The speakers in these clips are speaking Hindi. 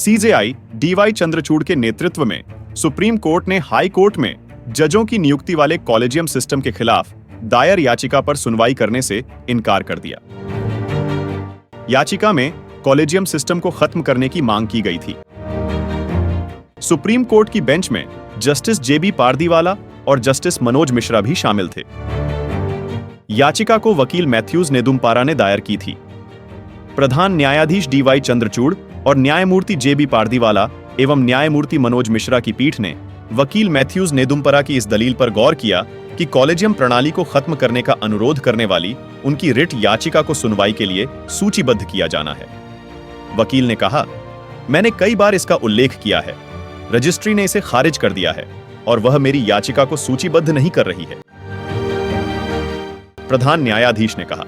सीजेआई डीवाई चंद्रचूड़ के नेतृत्व में सुप्रीम कोर्ट ने हाई कोर्ट में जजों की नियुक्ति वाले कॉलेजियम सिस्टम के खिलाफ दायर याचिका पर सुनवाई करने से इनकार कर दिया। याचिका में कॉलेजियम सिस्टम को खत्म करने की मांग की गई थी। सुप्रीम कोर्ट की बेंच में जस्टिस जेबी पारदीवाला और जस्टिस मनोज मिश्रा भी शामिल थे। याचिका को वकील मैथ्यूज नेदुम्पारा ने दायर की थी। प्रधान न्यायाधीश डीवाई चंद्रचूड़ और न्यायमूर्ति जेबी पारदीवाला एवं न्यायमूर्ति मनोज मिश्रा की पीठ ने वकील मैथ्यूज नेदुम्पारा की इस दलील पर गौर किया कि कॉलेजियम प्रणाली को खत्म करने का अनुरोध करने वाली उनकी रिट याचिका को सुनवाई के लिए सूचीबद्ध किया जाना है। वकील ने कहा, मैंने कई बार इसका उल्लेख किया है, रजिस्ट्री ने इसे खारिज कर दिया है और वह मेरी याचिका को सूचीबद्ध नहीं कर रही है। प्रधान न्यायाधीश ने कहा,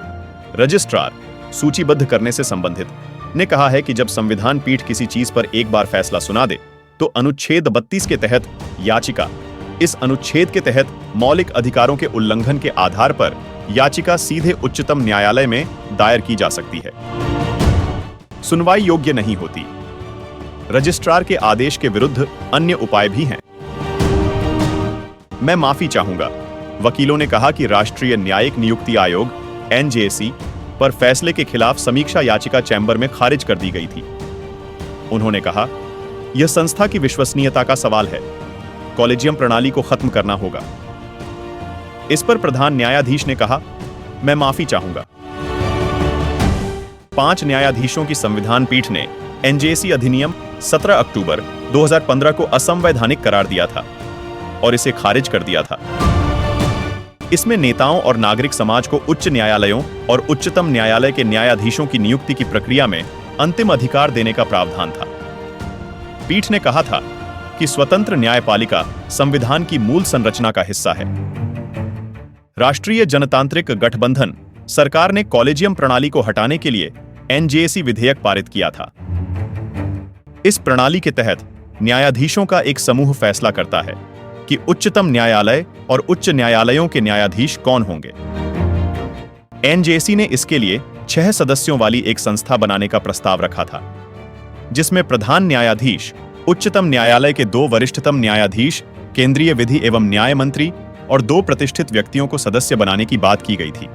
रजिस्ट्रार सूचीबद्ध करने से संबंधित ने कहा है कि जब संविधान पीठ किसी चीज पर एक बार फैसला सुना दे तो अनुच्छेद 32 के तहत याचिका इस अनुच्छेद के तहत मौलिक अधिकारों के उल्लंघन के आधार पर याचिका सीधे उच्चतम न्यायालय में दायर की जा सकती है, सुनवाई योग्य नहीं होती। रजिस्ट्रार के आदेश के विरुद्ध अन्य उपाय भी हैं। मैं माफी चाहूंगा, वकीलों ने कहा कि राष्ट्रीय न्यायिक नियुक्ति आयोग एनजेसी पर फैसले के खिलाफ समीक्षा याचिका चैंबर में खारिज कर दी गई थी। उन्होंने कहा, यह संस्था की विश्वसनीयता का सवाल है, कॉलेजियम प्रणाली को खत्म करना होगा। इस पर प्रधान न्यायाधीश ने कहा, मैं माफी चाहूंगा। 5 न्यायाधीशों की संविधान पीठ ने एनजेसी अधिनियम 17 अक्टूबर 2015 को असंवैधानिक करार दिया था और इसे खारिज कर दिया था। इसमें नेताओं और नागरिक समाज को उच्च न्यायालयों और उच्चतम न्यायालय के न्यायाधीशों की नियुक्ति की प्रक्रिया में अंतिम अधिकार देने का प्रावधान था। पीठ ने कहा था कि स्वतंत्र न्यायपालिका संविधान की मूल संरचना का हिस्सा है। राष्ट्रीय जनतांत्रिक गठबंधन सरकार ने कॉलेजियम प्रणाली को हटाने के लिए एनजेसी विधेयक पारित किया था। इस प्रणाली के तहत न्यायाधीशों का एक समूह फैसला करता है कि उच्चतम न्यायालय और उच्च न्यायालयों के न्यायाधीश कौन होंगे। एनजेसी ने इसके लिए 6 सदस्यों वाली एक संस्था बनाने का प्रस्ताव रखा था, जिसमें प्रधान न्यायाधीश, उच्चतम न्यायालय के 2 वरिष्ठतम न्यायाधीश, केंद्रीय विधि एवं न्याय मंत्री और 2 प्रतिष्ठित व्यक्तियों को सदस्य बनाने की बात की गई थी।